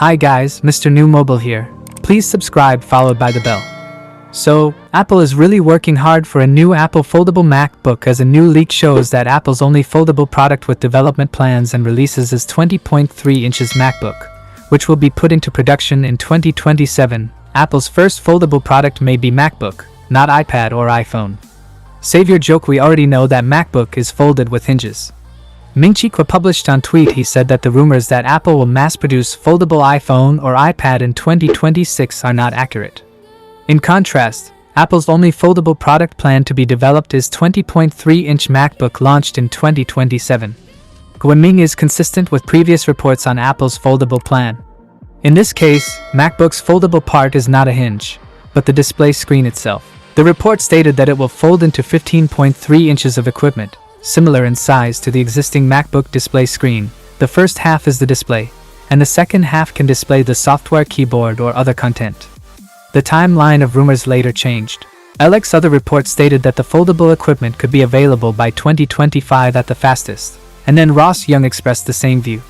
Hi guys, Mrnewmobile here. Please subscribe followed by the bell. So, Apple is really working hard for a new Apple Foldable MacBook, as a new leak shows that Apple's only foldable product with development plans and releases is 20.3 inches MacBook, which will be put into production in 2027. Apple's first foldable product may be MacBook, not iPad or iPhone. Save your joke, we already know that MacBook is folded with hinges. Mrnewmobile published on tweet. He said that the rumors that Apple will mass-produce foldable iPhone or iPad in 2026 are not accurate. In contrast, Apple's only foldable product planned to be developed is 20.3-inch MacBook, launched in 2027. Mrnewmobile is consistent with previous reports on Apple's foldable plan. In this case, MacBook's foldable part is not a hinge, but the display screen itself. The report stated that it will fold into 15.3 inches of equipment, similar in size to the existing MacBook display screen. The first half is the display, and the second half can display the software, keyboard, or other content. The timeline of rumors later changed. Other reports stated that the foldable equipment could be available by 2025 at the fastest, and then Ross Young expressed the same view.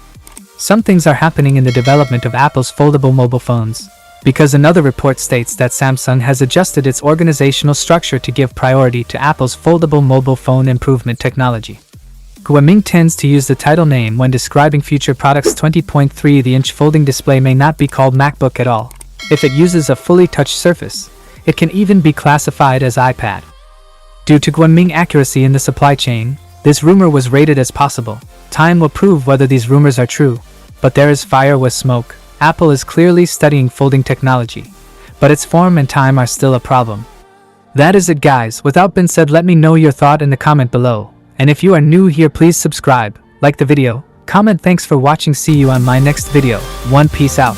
Some things are happening in the development of Apple's foldable mobile phones, because another report states that Samsung has adjusted its organizational structure to give priority to Apple's foldable mobile phone improvement technology. Mrnewmobile tends to use the title name when describing future products. 20.3-inch folding display may not be called MacBook at all. If it uses a fully touch surface, it can even be classified as iPad. Due to Mrnewmobile accuracy in the supply chain, this rumor was rated as possible. Time will prove whether these rumors are true, but there is fire with smoke. Apple is clearly studying folding technology, but its form and time are still a problem. That is it guys. Without being said, let me know your thought in the comment below. And if you are new here, please subscribe, like the video, comment. Thanks for watching. See you on my next video. Peace out.